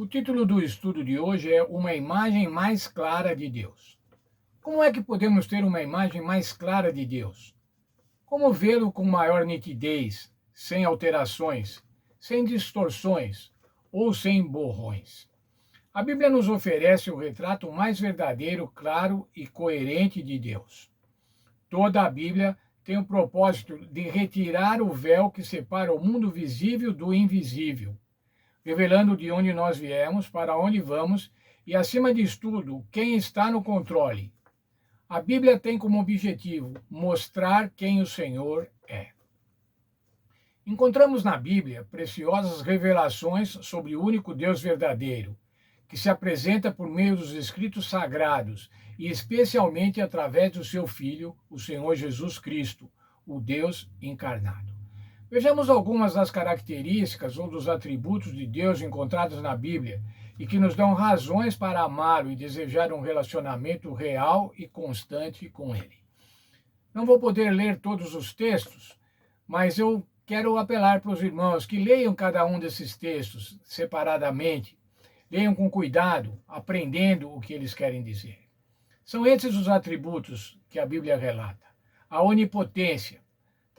O título do estudo de hoje é Uma Imagem Mais Clara de Deus. Como é que podemos ter uma imagem mais clara de Deus? Como vê-lo com maior nitidez, sem alterações, sem distorções ou sem borrões? A Bíblia nos oferece o retrato mais verdadeiro, claro e coerente de Deus. Toda a Bíblia tem o propósito de retirar o véu que separa o mundo visível do invisível, revelando de onde nós viemos, para onde vamos e, acima de tudo, quem está no controle. A Bíblia tem como objetivo mostrar quem o Senhor é. Encontramos na Bíblia preciosas revelações sobre o único Deus verdadeiro, que se apresenta por meio dos escritos sagrados e especialmente através do seu Filho, o Senhor Jesus Cristo, o Deus encarnado. Vejamos algumas das características ou dos atributos de Deus encontrados na Bíblia e que nos dão razões para amá-lo e desejar um relacionamento real e constante com ele. Não vou poder ler todos os textos, mas eu quero apelar para os irmãos que leiam cada um desses textos separadamente, leiam com cuidado, aprendendo o que eles querem dizer. São esses os atributos que a Bíblia relata. A onipotência,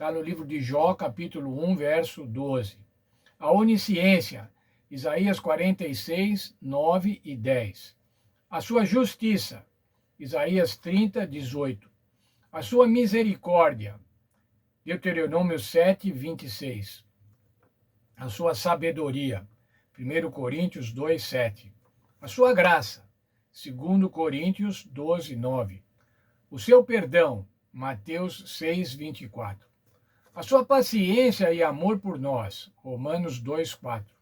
está no livro de Jó, capítulo 1, verso 12. A onisciência, Isaías 46, 9 e 10. A sua justiça, Isaías 30, 18. A sua misericórdia, Deuteronômio 7, 26. A sua sabedoria, 1 Coríntios 2, 7. A sua graça, 2 Coríntios 12, 9. O seu perdão, Mateus 6, 24. A sua paciência e amor por nós, Romanos 2, 4.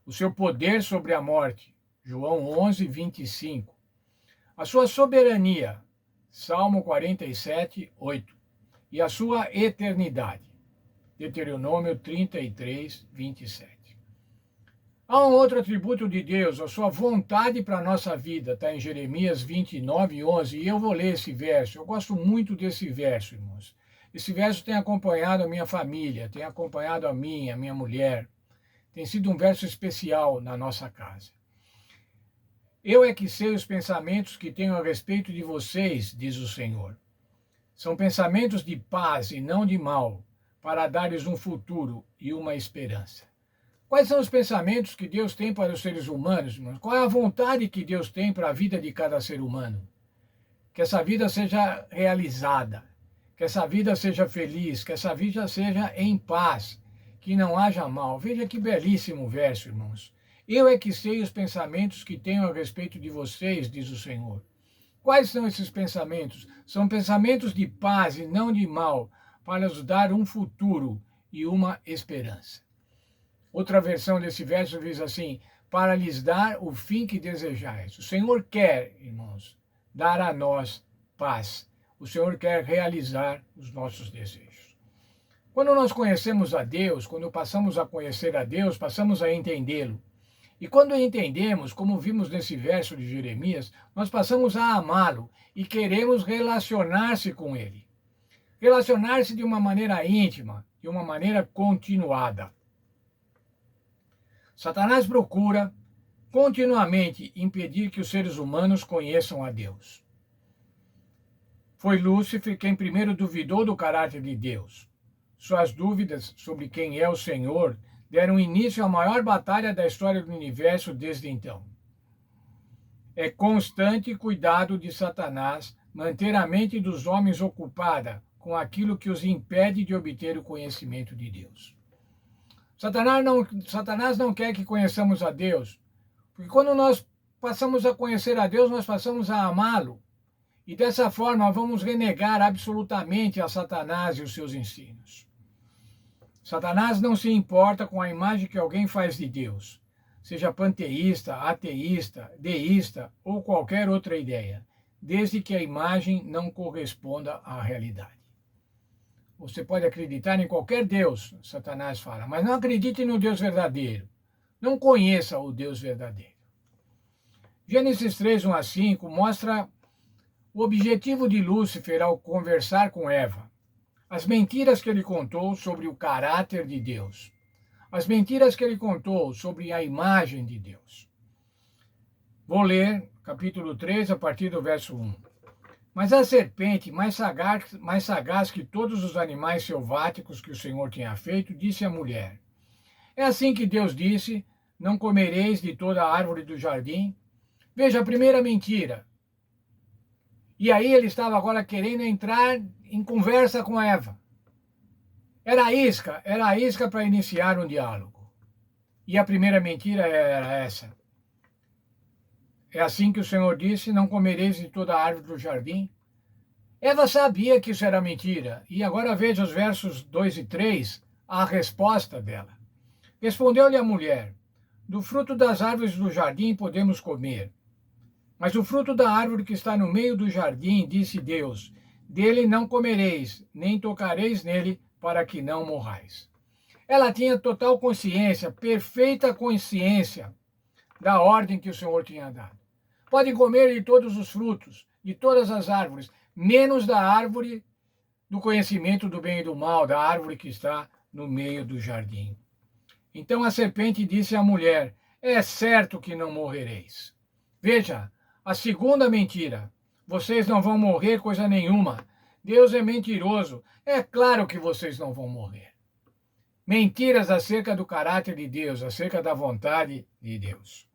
O seu poder sobre a morte, João 11, 25. A sua soberania, Salmo 47, 8. E a sua eternidade, Deuteronômio 33, 27. Há um outro atributo de Deus, a sua vontade para a nossa vida, está em Jeremias 29, 11. E eu vou ler esse verso, eu gosto muito desse verso, irmãos. Esse verso tem acompanhado a minha família, tem acompanhado a minha mulher. Tem sido um verso especial na nossa casa. Eu é que sei os pensamentos que tenho a respeito de vocês, diz o Senhor. São pensamentos de paz e não de mal, para dar-lhes um futuro e uma esperança. Quais são os pensamentos que Deus tem para os seres humanos, irmãos? Qual é a vontade que Deus tem para a vida de cada ser humano? Que essa vida seja realizada, que essa vida seja feliz, que essa vida seja em paz, que não haja mal. Veja que belíssimo verso, irmãos. Eu é que sei os pensamentos que tenho a respeito de vocês, diz o Senhor. Quais são esses pensamentos? São pensamentos de paz e não de mal, para nos dar um futuro e uma esperança. Outra versão desse verso diz assim: para lhes dar o fim que desejais. O Senhor quer, irmãos, dar a nós paz. O Senhor quer realizar os nossos desejos. Quando nós conhecemos a Deus, quando passamos a conhecer a Deus, passamos a entendê-lo. E quando entendemos, como vimos nesse verso de Jeremias, nós passamos a amá-lo e queremos relacionar-se com ele. Relacionar-se de uma maneira íntima, de uma maneira continuada. Satanás procura continuamente impedir que os seres humanos conheçam a Deus. Foi Lúcifer quem primeiro duvidou do caráter de Deus. Suas dúvidas sobre quem é o Senhor deram início à maior batalha da história do universo desde então. É constante cuidado de Satanás manter a mente dos homens ocupada com aquilo que os impede de obter o conhecimento de Deus. Satanás não quer que conheçamos a Deus, porque quando nós passamos a conhecer a Deus, nós passamos a amá-lo. E dessa forma vamos renegar absolutamente a Satanás e os seus ensinos. Satanás não se importa com a imagem que alguém faz de Deus, seja panteísta, ateísta, deísta ou qualquer outra ideia, desde que a imagem não corresponda à realidade. Você pode acreditar em qualquer Deus, Satanás fala, mas não acredite no Deus verdadeiro. Não conheça o Deus verdadeiro. Gênesis 3, 1 a 5 mostra o objetivo de Lúcifer ao conversar com Eva. As mentiras que ele contou sobre o caráter de Deus. As mentiras que ele contou sobre a imagem de Deus. Vou ler capítulo 3, a partir do verso 1. Mas a serpente, mais sagaz que todos os animais selváticos que o Senhor tinha feito, disse à mulher: É assim que Deus disse: Não comereis de toda a árvore do jardim? Veja a primeira mentira. E aí ele estava agora querendo entrar em conversa com Eva. Era a isca para iniciar um diálogo. E a primeira mentira era essa. É assim que o Senhor disse: Não comereis de toda a árvore do jardim? Eva sabia que isso era mentira. E agora veja os versos 2 e 3, a resposta dela. Respondeu-lhe a mulher: Do fruto das árvores do jardim podemos comer. Mas o fruto da árvore que está no meio do jardim, disse Deus: Dele não comereis, nem tocareis nele, para que não morrais. Ela tinha total consciência, perfeita consciência da ordem que o Senhor tinha dado. Podem comer de todos os frutos, de todas as árvores, menos da árvore do conhecimento do bem e do mal, da árvore que está no meio do jardim. Então a serpente disse à mulher: É certo que não morrereis. Veja, a segunda mentira. Vocês não vão morrer coisa nenhuma. Deus é mentiroso. É claro que vocês não vão morrer. Mentiras acerca do caráter de Deus, acerca da vontade de Deus.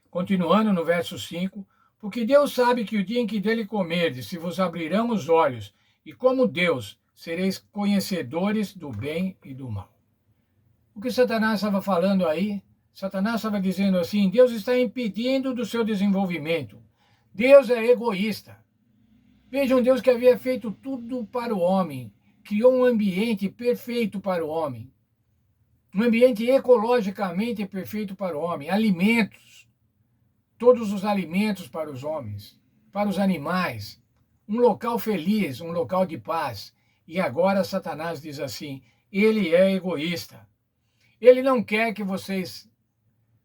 Continuando no verso 5, porque Deus sabe que o dia em que dele comerdes, se vos abrirão os olhos, e como Deus, sereis conhecedores do bem e do mal. O que Satanás estava falando aí? Satanás estava dizendo assim: Deus está impedindo do seu desenvolvimento. Deus é egoísta. Veja, um Deus que havia feito tudo para o homem, criou um ambiente perfeito para o homem, um ambiente ecologicamente perfeito para o homem, alimentos, todos os alimentos para os homens, para os animais, um local feliz, um local de paz. E agora Satanás diz assim: ele é egoísta. Ele não quer que vocês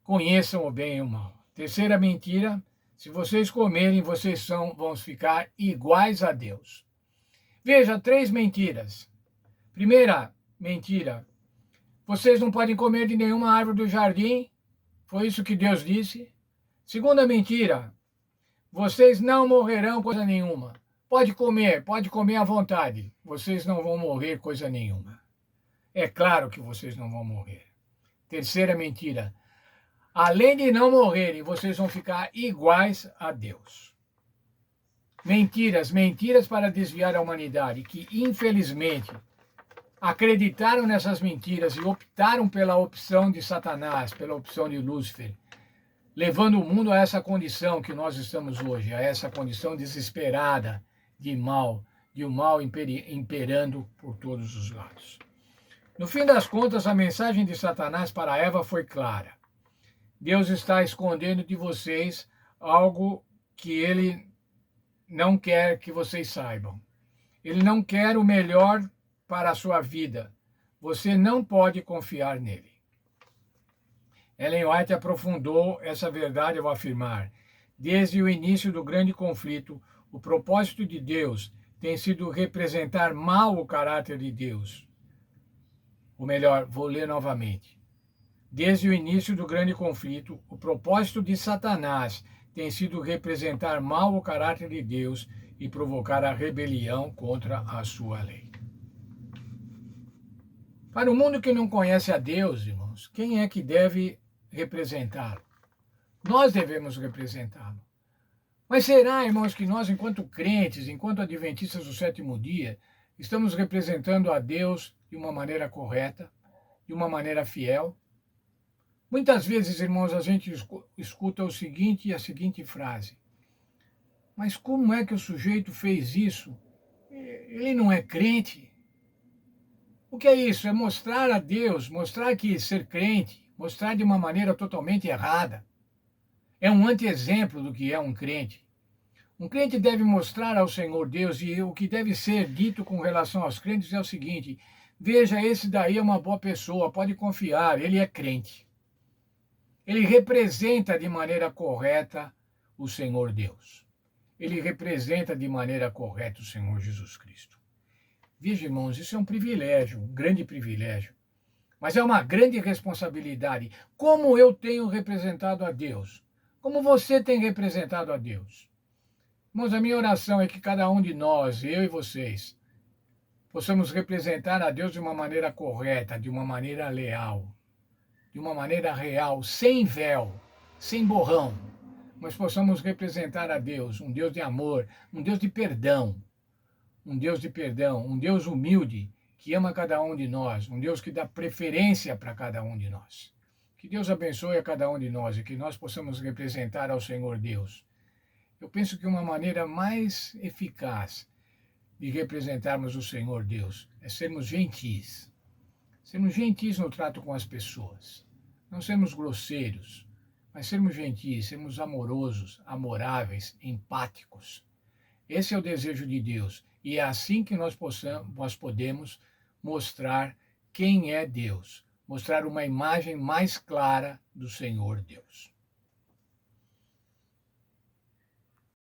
conheçam o bem e o mal. Terceira mentira: se vocês comerem, vocês vão ficar iguais a Deus. Veja, 3 mentiras. Primeira mentira: vocês não podem comer de nenhuma árvore do jardim. Foi isso que Deus disse. Segunda mentira: vocês não morrerão coisa nenhuma. Pode comer à vontade. Vocês não vão morrer coisa nenhuma. É claro que vocês não vão morrer. Terceira mentira: além de não morrerem, vocês vão ficar iguais a Deus. Mentiras, mentiras para desviar a humanidade, que infelizmente acreditaram nessas mentiras e optaram pela opção de Satanás, pela opção de Lúcifer, levando o mundo a essa condição que nós estamos hoje, a essa condição desesperada de um mal imperando por todos os lados. No fim das contas, a mensagem de Satanás para Eva foi clara. Deus está escondendo de vocês algo que ele não quer que vocês saibam. Ele não quer o melhor para a sua vida. Você não pode confiar nele. Ellen White aprofundou essa verdade ao afirmar: desde o início do grande conflito, o propósito de Deus tem sido representar mal o caráter de Deus. Ou melhor, vou ler novamente. Desde o início do grande conflito, o propósito de Satanás tem sido representar mal o caráter de Deus e provocar a rebelião contra a sua lei. Para o mundo que não conhece a Deus, irmãos, quem é que deve representá-lo? Nós devemos representá-lo. Mas será, irmãos, que nós, enquanto crentes, enquanto adventistas do sétimo dia, estamos representando a Deus de uma maneira correta, de uma maneira fiel? Muitas vezes, irmãos, a gente escuta a seguinte frase: mas como é que o sujeito fez isso? Ele não é crente? O que é isso? É mostrar a Deus, mostrar que ser crente, mostrar de uma maneira totalmente errada. É um anti-exemplo do que é um crente. Um crente deve mostrar ao Senhor Deus, e o que deve ser dito com relação aos crentes é o seguinte: veja, esse daí é uma boa pessoa, pode confiar, ele é crente. Ele representa de maneira correta o Senhor Deus. Ele representa de maneira correta o Senhor Jesus Cristo. Veja, irmãos, isso é um privilégio, um grande privilégio. Mas é uma grande responsabilidade. Como eu tenho representado a Deus? Como você tem representado a Deus? Irmãos, a minha oração é que cada um de nós, eu e vocês, possamos representar a Deus de uma maneira correta, de uma maneira leal, de uma maneira real, sem véu, sem borrão, mas possamos representar a Deus, um Deus de amor, um Deus de perdão, um Deus humilde, que ama cada um de nós, um Deus que dá preferência para cada um de nós. Que Deus abençoe a cada um de nós e que nós possamos representar ao Senhor Deus. Eu penso que uma maneira mais eficaz de representarmos o Senhor Deus é sermos gentis. Sermos gentis no trato com as pessoas. Não sermos grosseiros, mas sermos gentis, sermos amorosos, amoráveis, empáticos. Esse é o desejo de Deus. E é assim que nós podemos mostrar quem é Deus. Mostrar uma imagem mais clara do Senhor Deus.